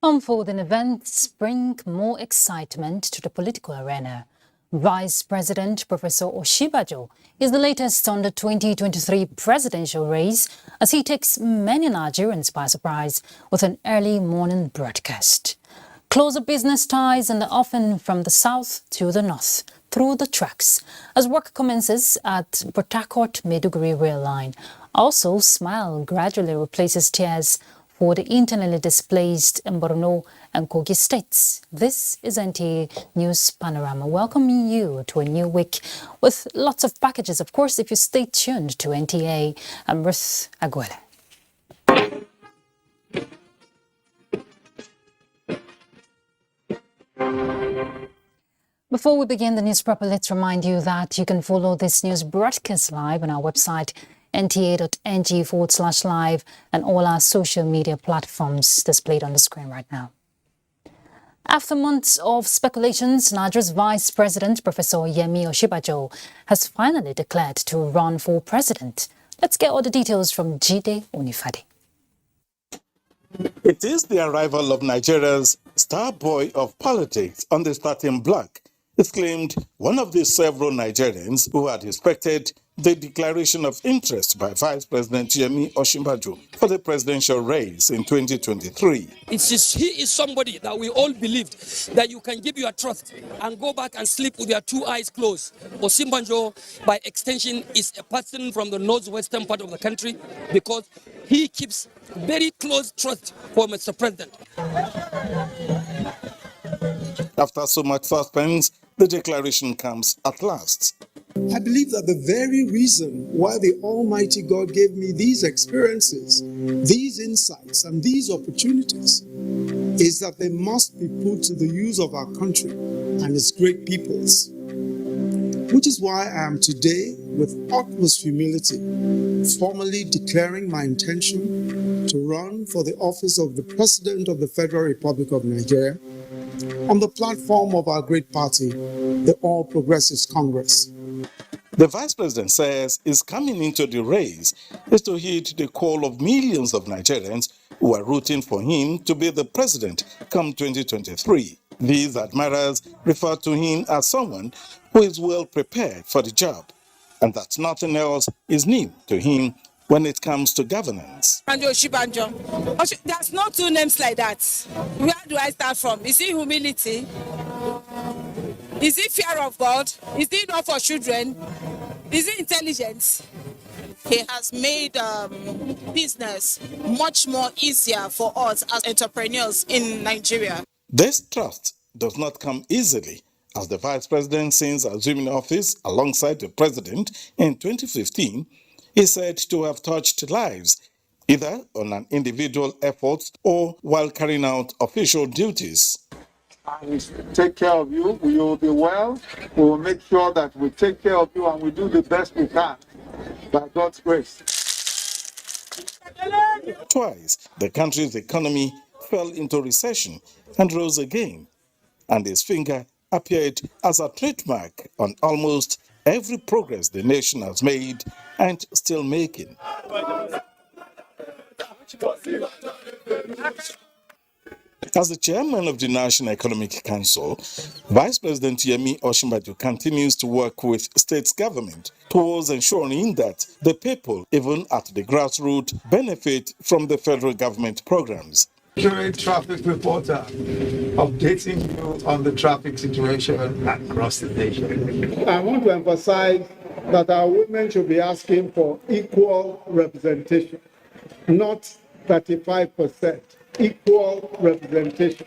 Unfolding events bring more excitement to the political arena. Vice President Professor Oshibajo is the latest on the 2023 presidential race as he takes many Nigerians by surprise with an early morning broadcast. Closer business ties and often from the south to the north through the tracks as work commences at Port Harcourt-Maiduguri rail line. Also, smile gradually replaces tears for the internally displaced in Borno and Kogi states. This is NTA News Panorama, welcoming you to a new week with lots of packages. Of course, if you stay tuned to NTA, I'm Ruth Aguele. Before we begin the news proper, let's remind you that you can follow this news broadcast live on our website, nta.ng/live, and all our social media platforms displayed on the screen right now. After months of speculations, Nigeria's Vice President, Professor Yemi Oshibajo, has finally declared to run for president. Let's get all the details from Jide Onifade. It is the arrival of Nigeria's star boy of politics on the starting block. It's claimed one of the several Nigerians who had expected the declaration of interest by Vice President Yemi Oshibajo for the presidential race in 2023. He is somebody that we all believed that you can give your trust and go back and sleep with your two eyes closed. Oshibajo, by extension, is a person from the northwestern part of the country because he keeps very close trust for Mr. President. After so much suspense, the declaration comes at last. I believe that the very reason why the Almighty God gave me these experiences, these insights, and these opportunities is that they must be put to the use of our country and its great peoples. Which is why I am today, with utmost humility, formally declaring my intention to run for the office of the President of the Federal Republic of Nigeria on the platform of our great party, the All Progressives Congress. The Vice President says his coming into the race is to heed the call of millions of Nigerians who are rooting for him to be the president come 2023. These admirers refer to him as someone who is well prepared for the job, and that nothing else is new to him when it comes to governance. Oshibajo. There's no two names like that. Where do I start from? Is it humility? Is it fear of God? Is it not for children? Is it intelligence? He has made business much more easier for us as entrepreneurs in Nigeria. This trust does not come easily, as the Vice President, since assuming office alongside the President in 2015, is said to have touched lives, either on an individual effort or while carrying out official duties. And take care of you. We will be well. We will make sure that we take care of you and we do the best we can by God's grace. Twice, the country's economy fell into recession and rose again, and his finger appeared as a trademark on almost every progress the nation has made and still making. As the chairman of the National Economic Council, Vice President Yemi Oshibajo continues to work with state government towards ensuring that the people, even at the grassroots, benefit from the federal government programs. Accurate traffic reporter, updating you on the traffic situation across the nation. I want to emphasize that our women should be asking for equal representation, not 35%. Equal representation.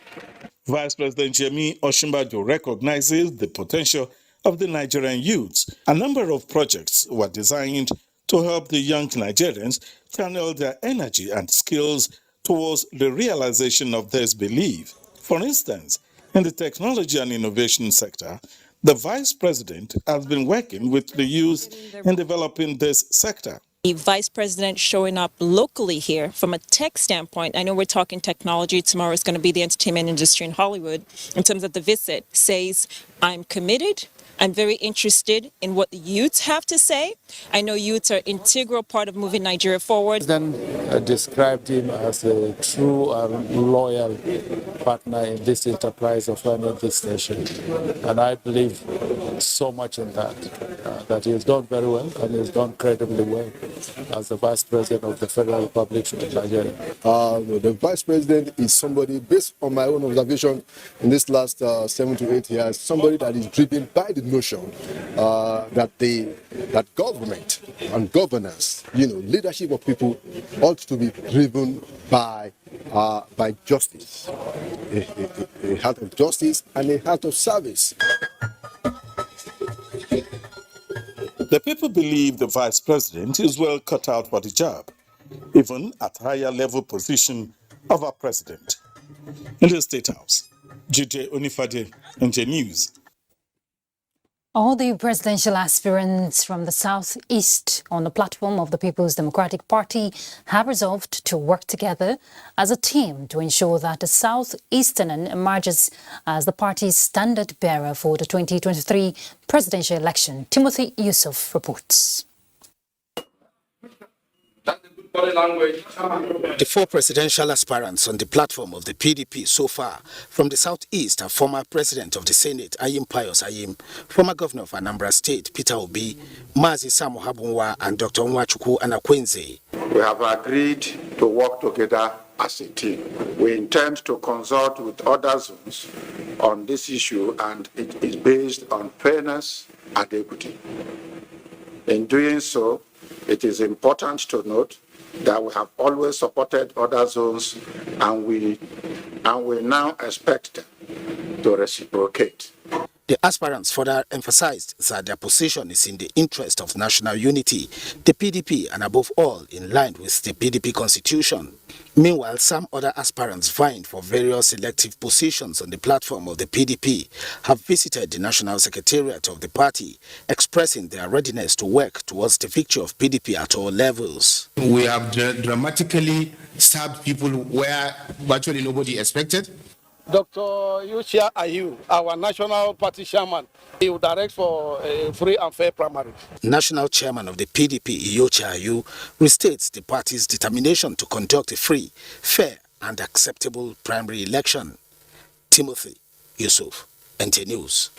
Vice President Yemi Oshibajo recognizes the potential of the Nigerian youths. A number of projects were designed to help the young Nigerians channel their energy and skills towards the realization of this belief. For instance, in the technology and innovation sector, the Vice President has been working with the youth in developing this sector. The vice president showing up locally here from a tech standpoint. I know we're talking technology. Tomorrow is going to be the entertainment industry in Hollywood. In terms of the visit, says, I'm committed. I'm very interested in what the youths have to say. I know youths are an integral part of moving Nigeria forward. Then described him as a true and loyal partner in this enterprise of running this nation. And I believe so much in that he has done very well and he has done incredibly well as the Vice President of the Federal Republic of Nigeria. The Vice President is somebody, based on my own observation in this last 7 to 8 years, somebody that is driven by the notion that government and governance, leadership of people ought to be driven by justice, a heart of justice and a heart of service. The people believe the vice president is well cut out for the job, even at higher level position of our president. In the State House, JJ Onifade, NTA News. All the presidential aspirants from the southeast on the platform of the People's Democratic Party have resolved to work together as a team to ensure that the southeastern emerges as the party's standard bearer for the 2023 presidential election. Timothy Yusuf reports. The four presidential aspirants on the platform of the PDP so far from the southeast are former President of the Senate, Ayim Pius Ayim, former Governor of Anambra State, Peter Obi, Mazi Samu Habunwa, and Dr. Nwachukwu Anakwenze. We have agreed to work together as a team. We intend to consult with other zones on this issue, and it is based on fairness and equity. In doing so, it is important to note that we have always supported other zones, and we now expect them to reciprocate. The aspirants further emphasized that their position is in the interest of national unity, the PDP, and above all, in line with the PDP constitution. Meanwhile, some other aspirants vying for various elective positions on the platform of the PDP have visited the National Secretariat of the party, expressing their readiness to work towards the victory of PDP at all levels. We have dramatically stabbed people where virtually nobody expected. Dr. Yoshia Ayu, our national party chairman, he will direct for a free and fair primary. National chairman of the PDP, Yoshia Ayu, restates the party's determination to conduct a free, fair, and acceptable primary election. Timothy Yusuf, NTA News.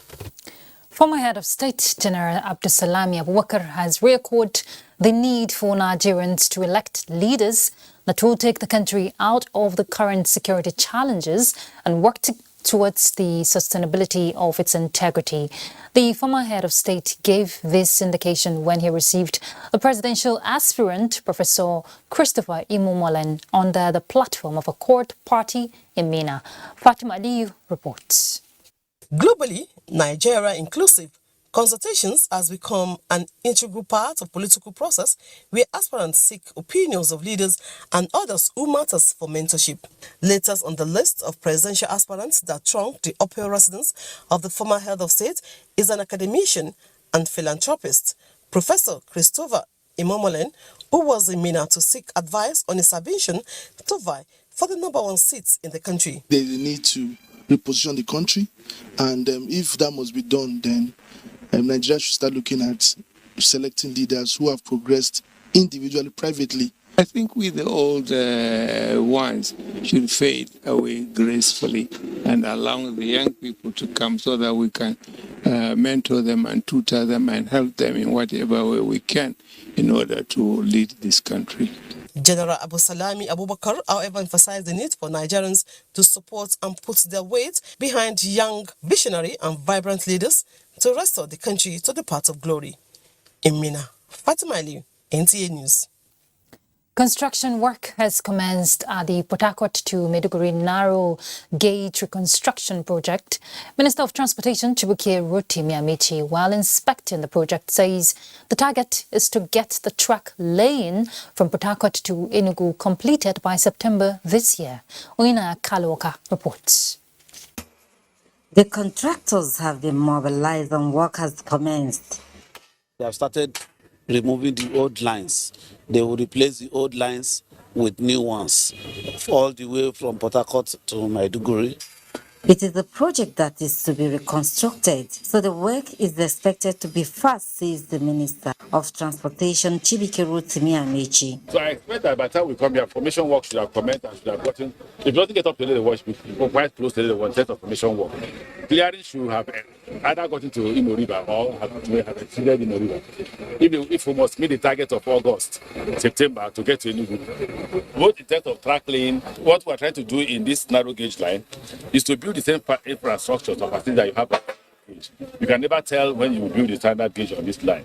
Former Head of State General Abdulsalami Abubakar has reechoed the need for Nigerians to elect leaders that will take the country out of the current security challenges and work towards the sustainability of its integrity. The former head of state gave this indication when he received a presidential aspirant, Professor Christopher Imomolen, under the platform of a court party in Mina. Fatima Aliyu reports. Globally, Nigeria inclusive, consultations has become an integral part of political process where aspirants seek opinions of leaders and others who matters for mentorship. Latest on the list of presidential aspirants that thronged the upper residence of the former head of state is an academician and philanthropist, Professor Christopher Imomolen, who was in Mina to seek advice on his ambition to vie for the #1 seats in the country. They need to reposition the country, and if that must be done, then Nigeria should start looking at selecting leaders who have progressed individually, privately. I think we, the old ones, should fade away gracefully and allow the young people to come so that we can mentor them and tutor them and help them in whatever way we can in order to lead this country. General Abdulsalami Abubakar, however, emphasized the need for Nigerians to support and put their weight behind young, visionary and vibrant leaders to restore the country to the path of glory. In Mina, Fatima Aliyu, NTA News. Construction work has commenced at the Port Harcourt to Maiduguri narrow gauge reconstruction project. Minister of Transportation Chibuike Rotimi Amici, while inspecting the project, says the target is to get the track laying from Port Harcourt to Enugu completed by September this year. Oina Kaloka reports. The contractors have been mobilized and work has commenced. They have started removing the old lines. They will replace the old lines with new ones, all the way from Port Harcourt to Maiduguri. It is a project that is to be reconstructed, so the work is expected to be fast, says the Minister of Transportation, Chibikeru Timiamechi. So I expect that by the time we come here, formation work should have commenced and should have gotten, if it doesn't get up to the watch, we go quite close to the one set of formation work. Clearing should have either gotten to Imo River or have exceeded Imo River. If we must meet the target of August, September to get to Enugu, both in terms of track lane, what we are trying to do in this narrow gauge line is to build the same infrastructure of a thing that you have. You can never tell when you build the standard gauge on this line.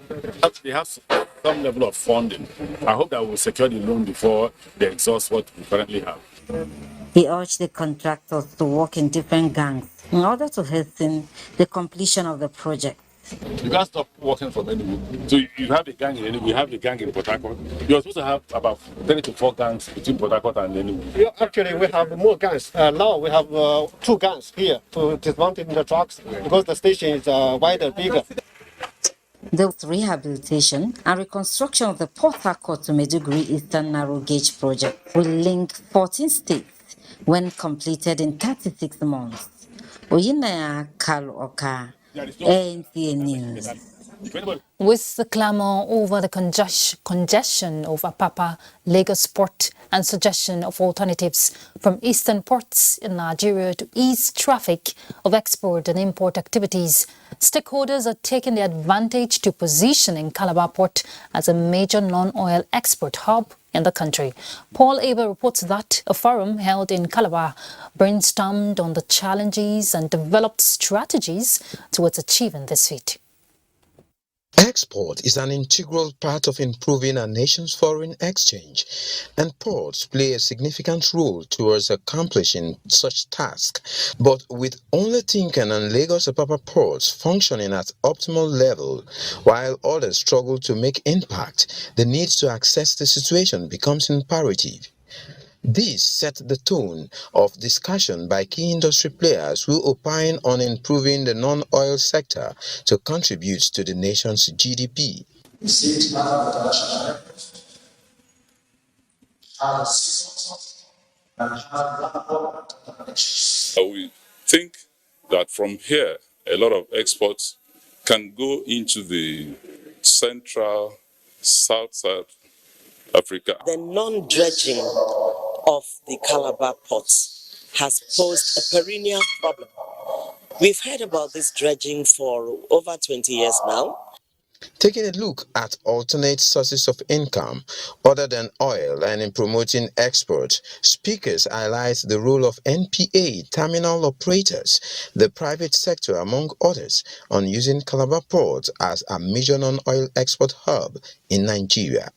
They have some level of funding. I hope that we'll secure the loan before they exhaust what we currently have. He urged the contractors to work in different gangs in order to hasten the completion of the project. You can't stop working from Enugu. So you have a gang in Enugu, you have a gang in Port Harcourt. You're supposed to have about 3 to 4 gangs between Port Harcourt and Enugu. Yeah, actually, we have more gangs. Now we have 2 gangs here to dismount in the trucks because the station is wider, bigger. The rehabilitation and reconstruction of the Port Harcourt to Maiduguri Eastern Narrow Gauge project will link 14 states when completed in 36 months. Oyinaya Kaluoka, NTA News. With the clamour over the congestion of Apapa, Lagos port and suggestion of alternatives from eastern ports in Nigeria to ease traffic of export and import activities, stakeholders are taking the advantage to positioning Calabar Port as a major non-oil export hub in the country. Paul Aber reports that a forum held in Calabar brainstormed on the challenges and developed strategies towards achieving this feat. Export is an integral part of improving a nation's foreign exchange, and ports play a significant role towards accomplishing such tasks. But with only Tinkan and Lagos Apapa ports functioning at optimal level, while others struggle to make impact, the need to access the situation becomes imperative. This set the tone of discussion by key industry players who opine on improving the non-oil sector to contribute to the nation's GDP. We think that from here, a lot of exports can go into the Central, South Africa. The non-dredging of the Calabar ports has posed a perennial problem. We've heard about this dredging for over 20 years now. Taking a look at alternate sources of income other than oil and in promoting export, speakers highlight the role of NPA terminal operators, the private sector among others, on using Calabar Port as a major non-oil export hub in Nigeria.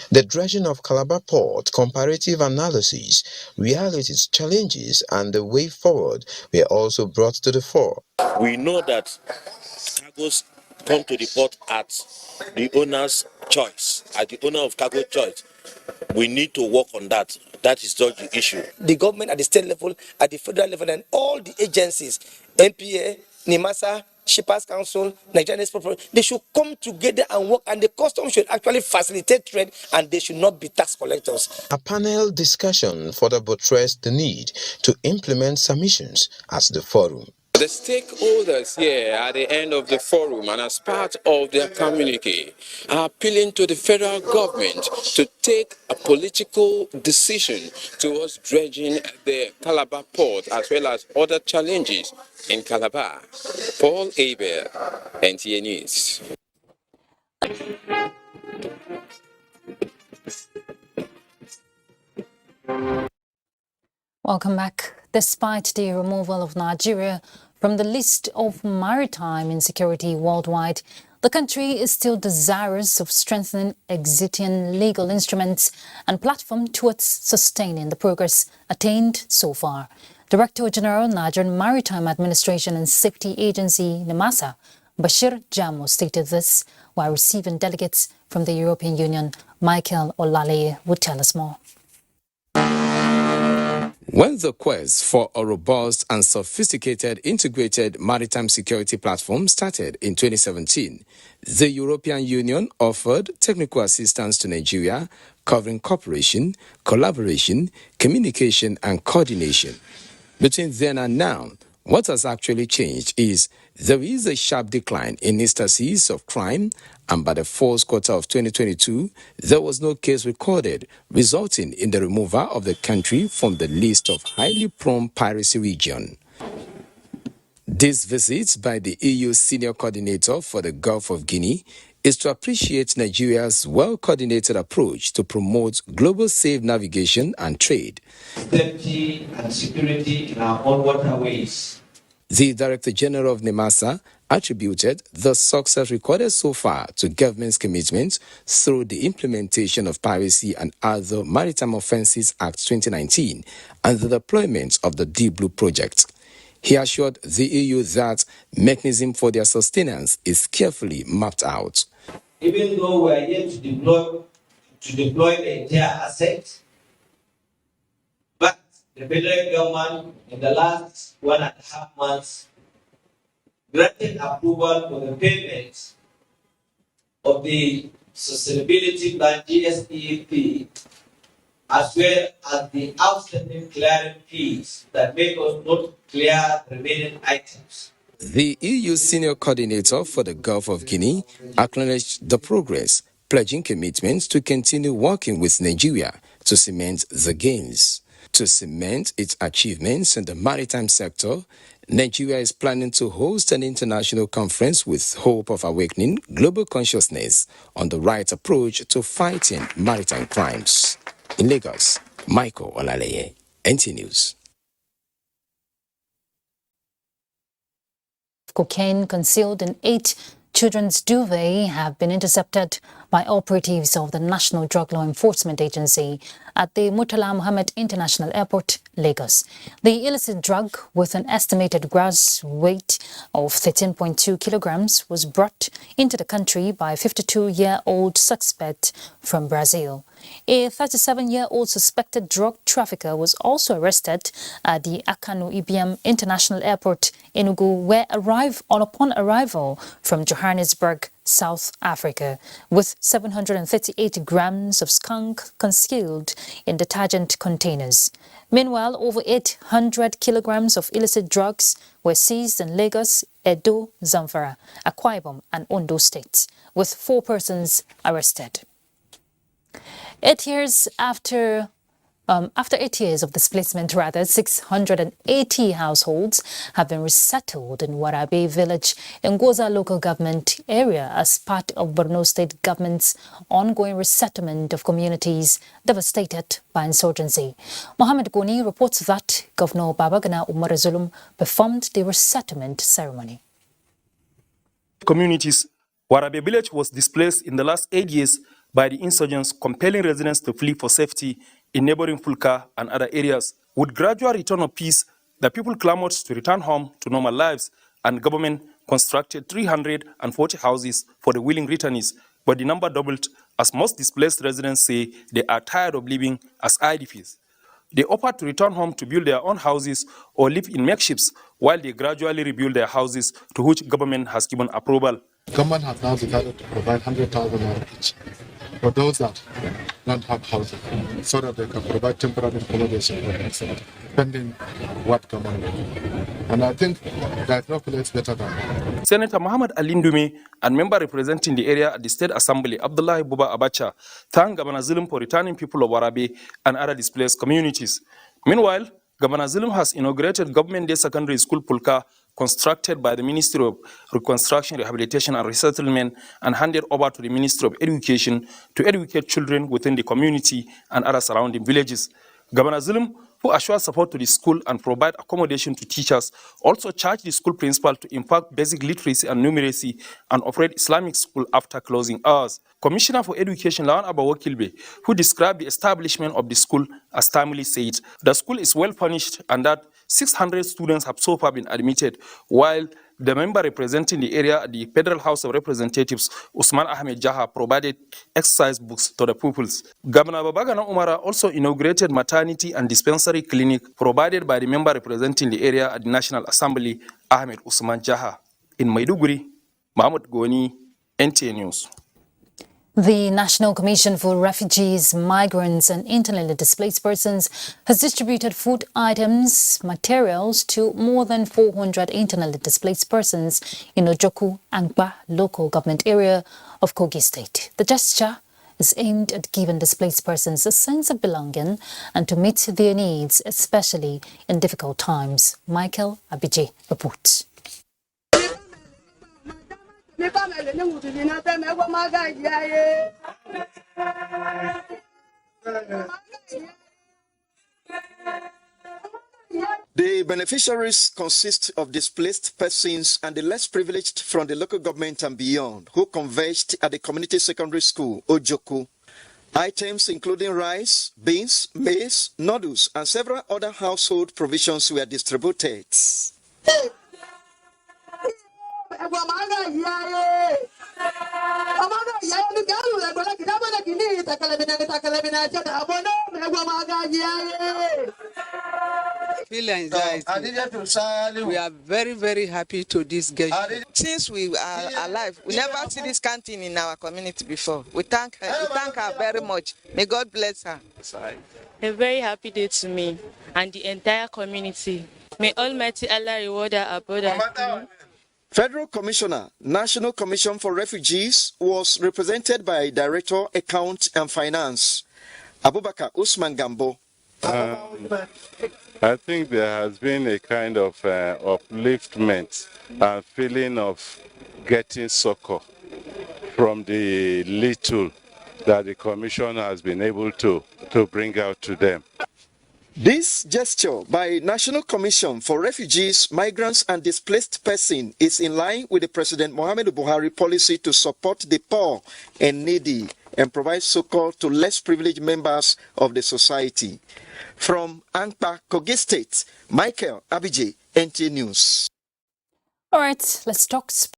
The dredging of Calabar Port, comparative analysis, realities, challenges, and the way forward were also brought to the fore. We know that cargoes come to the port at the owner's choice, at the owner of cargo choice. We need to work on that. That is not the issue. The government at the state level, at the federal level, and all the agencies, NPA, NIMASA, Shippers Council, Nigerian Export, they should come together and work, and the customs should actually facilitate trade, and they should not be tax collectors. A panel discussion further buttressed the need to implement submissions at the forum. The stakeholders here at the end of the forum and as part of their communique are appealing to the federal government to take a political decision towards dredging the Calabar port as well as other challenges in Calabar. Paul Aber, NTA News. Welcome back. Despite the removal of Nigeria from the list of maritime insecurity worldwide, the country is still desirous of strengthening existing legal instruments and platform towards sustaining the progress attained so far. Director General, Nigerian Maritime Administration and Safety Agency, NIMASA, Bashir Jamo, stated this while receiving delegates from the European Union. Michael Olale would tell us more. When the quest for a robust and sophisticated integrated maritime security platform started in 2017, the European Union offered technical assistance to Nigeria, covering cooperation, collaboration, communication, and coordination. Between then and now, what has actually changed is there is a sharp decline in instances of crime, and by the fourth quarter of 2022, there was no case recorded, resulting in the removal of the country from the list of highly prone piracy region. This visit by the EU Senior Coordinator for the Gulf of Guinea is to appreciate Nigeria's well-coordinated approach to promote global safe navigation and trade. Safety and security in our own waterways. The Director General of NEMASA attributed the success recorded so far to government's commitment through the implementation of Piracy and Other Maritime Offences Act 2019 and the deployment of the Deep Blue project. He assured the EU that mechanism for their sustenance is carefully mapped out. Even though we are yet to deploy the entire asset, but the federal government in the last 1.5 months granted approval for the payment of the sustainability plan GSEP, as well as the outstanding clearing fees that make us not clear remaining items. The EU Senior Coordinator for the Gulf of Guinea acknowledged the progress, pledging commitments to continue working with Nigeria to cement the gains. To cement its achievements in the maritime sector, Nigeria is planning to host an international conference with hope of awakening global consciousness on the right approach to fighting maritime crimes. In Lagos, Michael Olaleye, NTA News. Cocaine concealed in 8 children's duvet have been intercepted by operatives of the National Drug Law Enforcement Agency at the Murtala Muhammed International Airport, Lagos. The illicit drug, with an estimated gross weight of 13.2 kilograms, was brought into the country by a 52-year-old suspect from Brazil. A 37-year-old suspected drug trafficker was also arrested at the Akanu Ibiam International Airport, Enugu, where upon arrival from Johannesburg, South Africa, with 738 grams of skunk concealed in detergent containers. Meanwhile, over 800 kilograms of illicit drugs were seized in Lagos, Edo, Zamfara, Akwa Ibom, and Ondo states, with 4 persons arrested. 8 years after 8 years of displacement, 680 households have been resettled in Warabe village in Goza local government area as part of Borno state government's ongoing resettlement of communities devastated by insurgency. Mohammed Goni reports that Governor Babagana Umar Zulum performed the resettlement ceremony. Communities, Warabe village was displaced in the last 8 years by the insurgents, compelling residents to flee for safety in neighboring Fulka and other areas. With gradual return of peace, the people clamored to return home to normal lives, and government constructed 340 houses for the willing returnees, but the number doubled as most displaced residents say they are tired of living as IDPs. They offered to return home to build their own houses or live in makeshifts while they gradually rebuild their houses, to which government has given approval. Government has now decided to provide 100,000 naira each for those that don't have housing, so that they can provide temporary accommodation for themselves, depending what government will do. And I think there is no place better than that. Senator Muhammad Alindume and member representing the area at the State Assembly, Abdullahi Buba Abacha, thanked Governor Zulum for returning people of Warabe and other displaced communities. Meanwhile, Governor Zulum has inaugurated Government Day Secondary School Pulka, constructed by the Ministry of Reconstruction, Rehabilitation and Resettlement, and handed over to the Ministry of Education to educate children within the community and other surrounding villages. Governor Zulum, who assures support to the school and provide accommodation to teachers, also charged the school principal to impart basic literacy and numeracy and operate Islamic school after closing hours. Commissioner for Education Lawan Abawo Kilbe, who described the establishment of the school as timely, said the school is well furnished and that 600 students have so far been admitted, while the member representing the area at the Federal House of Representatives, Usman Ahmed Jaha, provided exercise books to the pupils. Governor Babagana Umara also inaugurated maternity and dispensary clinic provided by the member representing the area at the National Assembly, Ahmed Usman Jaha. In Maiduguri, Mahmoud Goni, NTA News. The National Commission for Refugees, Migrants and Internally Displaced Persons has distributed food items, materials to more than 400 internally displaced persons in Ojoku, Angba local government area of Kogi State. The gesture is aimed at giving displaced persons a sense of belonging and to meet their needs, especially in difficult times. Michael Abije reports. The beneficiaries consist of displaced persons and the less privileged from the local government and beyond, who converged at the community secondary school, Ojoku. Items including rice, beans, maize, noodles, and several other household provisions were distributed. Feel anxiety. We are very, very happy to this gesture. Since we are alive, we never see this canteen in our community before. We thank her very much. May God bless her. A very happy day to me and the entire community. May Almighty Allah reward her abundantly. Federal Commissioner, National Commission for Refugees, was represented by Director, Account and Finance, Abubakar Usman Gambo. I think there has been a kind of upliftment and feeling of getting succor from the little that the Commission has been able to bring out to them. This gesture by National Commission for Refugees, Migrants and Displaced Persons is in line with the President Muhammadu Buhari policy to support the poor and needy and provide succor to less privileged members of the society. From Angba, Kogi State, Michael Abije, NTA News. All right, let's talk